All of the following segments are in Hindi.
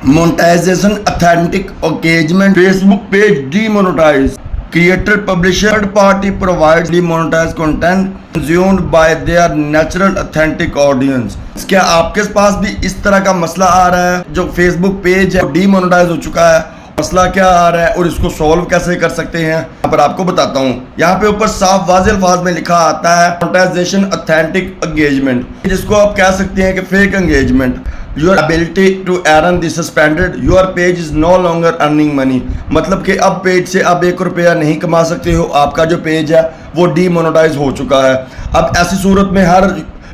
Monetization authentic engagement. Facebook page demonetized. Creator publisher third party provides demonetized content consumed by their natural authentic audience. क्या आपके पास भी इस तरह का मसला आ रहा है? जो फेसबुक पेज है डीमोनेटाइज हो चुका है, मसला क्या आ रहा है और इसको सॉल्व कैसे कर सकते हैं यहाँ पर आपको बताता हूँ। यहाँ पे ऊपर साफ वाज़ेह अल्फाज में लिखा आता है मोनेटाइजेशन ऑथेंटिक एंगेजमेंट, जिसको आप कह सकते हैं कि fake engagement. Your ability to earn the suspended your page is no longer earning money, मतलब कि अब पेज से अब 1 रुपया नहीं कमा सकते हो, आपका जो पेज है वो डीमोनेटाइज हो चुका है। अब ऐसी सूरत में हर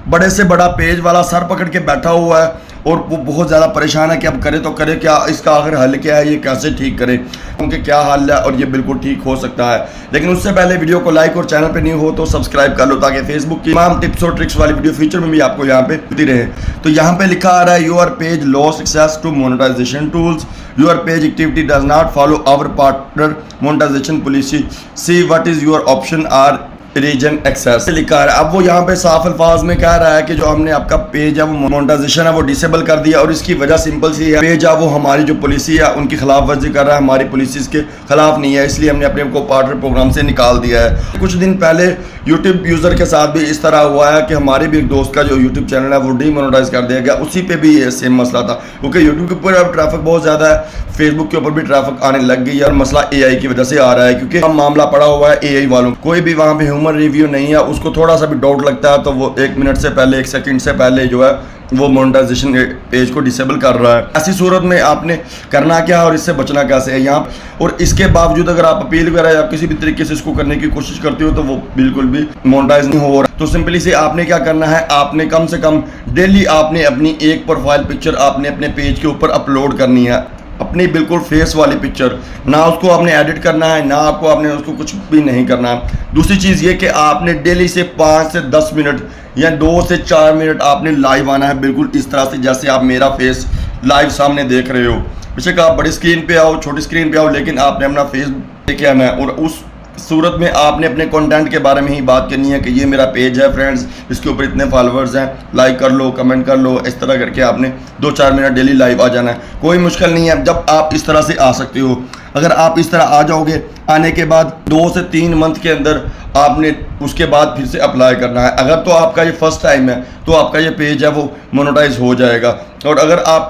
बड़े से बड़ा पेज वाला सर पकड़ के बैठा हुआ है और वो बहुत ज़्यादा परेशान है कि अब करे तो करे क्या, इसका आखिर हल क्या है, ये कैसे ठीक करे, क्योंकि क्या हल है और ये बिल्कुल ठीक हो सकता है। लेकिन उससे पहले वीडियो को लाइक और चैनल पे नहीं हो तो सब्सक्राइब कर लो ताकि फेसबुक की तमाम टिप्स और ट्रिक्स वाली वीडियो फ्यूचर में भी आपको यहाँ पे मिलती रहे। तो यहाँ पे लिखा आ रहा है your page lost access to monetization tools, your page activity does not follow our partner monetization policy, see what is your option or reason access लिखा है। अब वो यहाँ पे साफ अल्फाज में कह रहा है कि जो हमने आपका पेज है वो मोनेटाइजेशन है वो डिसेबल कर दिया और इसकी वजह सिंपल सी है, पेज है वो हमारी जो पॉलिसी है उनकी खिलाफ वर्जी कर रहा है, हमारी पॉलिसीज के खिलाफ नहीं है, इसलिए हमने अपने को पार्टनर प्रोग्राम से निकाल दिया है। कुछ दिन पहले यूट्यूब यूज़र के साथ भी इस तरह हुआ है कि हमारे भी एक दोस्त का जो यूट्यूब चैनल है वो डीमोनेटाइज कर दिया गया, उसी पे भी ये सेम मसला था, क्योंकि यूट्यूब के ऊपर अब ट्रैफिक बहुत ज़्यादा है, फेसबुक के ऊपर भी ट्रैफिक आने लग गई है और मसला AI की वजह से आ रहा है, क्योंकि हम मामला पड़ा हुआ है AI वालों, कोई भी वहाँ पे ह्यूमन रिव्यू नहीं है, उसको थोड़ा सा भी डाउट लगता है तो वो 1 मिनट से पहले 1 सेकंड से पहले जो है वो मोनेटाइजेशन पेज को डिसेबल कर रहा है। ऐसी सूरत में आपने करना क्या है और इससे बचना कैसे है यहाँ, और इसके बावजूद अगर आप अपील वगैरह या किसी भी तरीके से इसको करने की कोशिश करते हो तो वो बिल्कुल भी मोनेटाइज नहीं हो रहा। तो सिंपली से आपने क्या करना है, आपने कम से कम डेली आपने अपनी एक प्रोफाइल पिक्चर आपने अपने पेज के ऊपर अपलोड करनी है, अपनी बिल्कुल फेस वाली पिक्चर, ना उसको आपने एडिट करना है ना आपको आपने उसको कुछ भी नहीं करना है। दूसरी चीज़ ये कि आपने डेली से 5 से 10 मिनट या 2 से 4 मिनट आपने लाइव आना है, बिल्कुल इस तरह से जैसे आप मेरा फेस लाइव सामने देख रहे हो। बेशक आप बड़ी स्क्रीन पे आओ छोटी स्क्रीन पे आओ, लेकिन आपने अपना फेस देखे आना है और उस सूरत में आपने अपने कंटेंट के बारे में ही बात करनी है कि ये मेरा पेज है फ्रेंड्स, इसके ऊपर इतने फॉलोअर्स हैं, लाइक कर लो, कमेंट कर लो, इस तरह करके आपने 2-4 मिनट डेली लाइव आ जाना है। कोई मुश्किल नहीं है, जब आप इस तरह से आ सकते हो, अगर आप इस तरह आ जाओगे, आने के बाद 2 से 3 मंथ के अंदर आपने उसके बाद फिर से अप्लाई करना है। अगर तो आपका ये फर्स्ट टाइम है तो आपका ये पेज है वो मोनेटाइज हो जाएगा, और अगर आप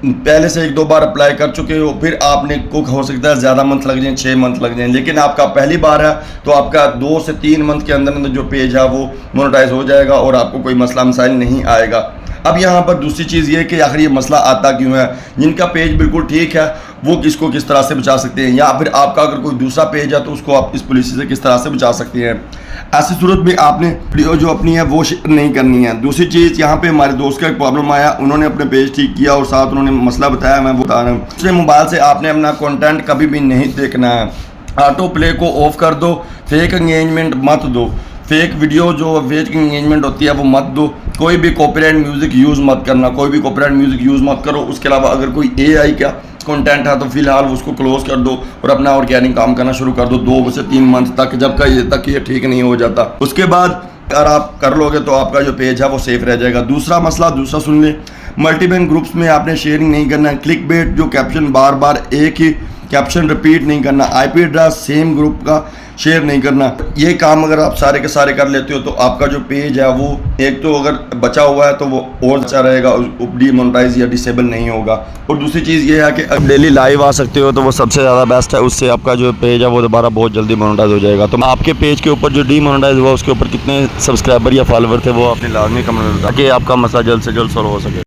पहले से 1-2 बार अप्लाई कर चुके हो फिर आपने को हो सकता है ज़्यादा मंथ लग जाए, 6 मंथ लग जाए, लेकिन आपका पहली बार है तो आपका 2 से 3 मंथ के अंदर जो पेज है वो मोनेटाइज हो जाएगा और आपको कोई मसला मसाइल नहीं आएगा। अब यहाँ पर दूसरी चीज़ ये कि आखिर ये मसला आता क्यों है, जिनका पेज बिल्कुल ठीक है वो इसको किस तरह से बचा सकते हैं, या फिर आपका अगर कोई दूसरा पेज है तो उसको आप इस पॉलिसी से किस तरह से बचा सकते हैं। ऐसी सूरत में आपने वीडियो जो अपनी है वो शेयर नहीं करनी है। दूसरी चीज़ यहाँ पे हमारे दोस्त का एक प्रॉब्लम आया, उन्होंने अपने पेज ठीक किया और साथ उन्होंने मसला बताया, मैं बता रहा हूँ। दूसरे मोबाइल से आपने अपना कंटेंट कभी भी नहीं देखना है, ऑटो प्ले को ऑफ कर दो, फेक एंगेजमेंट मत दो, फेक वीडियो जो फेक एंगेजमेंट होती है वो मत दो, कोई भी कॉपीराइट म्यूज़िक यूज़ मत करना, कोई भी कॉपीराइट म्यूज़िक यूज़ मत करो। उसके अलावा अगर कोई AI का कंटेंट है तो फिलहाल उसको क्लोज कर दो और अपना ऑर्गेनिक काम करना शुरू कर दो 2 से 3 मंथ तक, जब तक ये ठीक नहीं हो जाता। उसके बाद अगर आप कर लोगे तो आपका जो पेज है वो सेफ रह जाएगा। दूसरा मसला दूसरा सुन ले, मल्टीपल ग्रुप्स में आपने शेयरिंग नहीं करना है, क्लिक बेट जो कैप्शन बार बार एक ही कैप्शन रिपीट नहीं करना, IP एड्रेस सेम ग्रुप का शेयर नहीं करना। ये काम अगर आप सारे के सारे कर लेते हो तो आपका जो पेज है वो एक तो अगर बचा हुआ है तो वो और अच्छा रहेगा, डीमोनेटाइज या डिसेबल नहीं होगा। और दूसरी चीज़ ये है कि अब डेली लाइव आ सकते हो तो वो सबसे ज़्यादा बेस्ट है, उससे आपका जो पेज है वो दोबारा बहुत जल्दी मोनेटाइज हो जाएगा। तो आपके पेज के ऊपर जो डीमोनेटाइज हुआ उसके ऊपर कितने सब्सक्राइबर या फॉलोवर थे वो आपने लाजमी कमेंट ताकि आपका मसला जल्द से जल्द सॉल्व हो सके।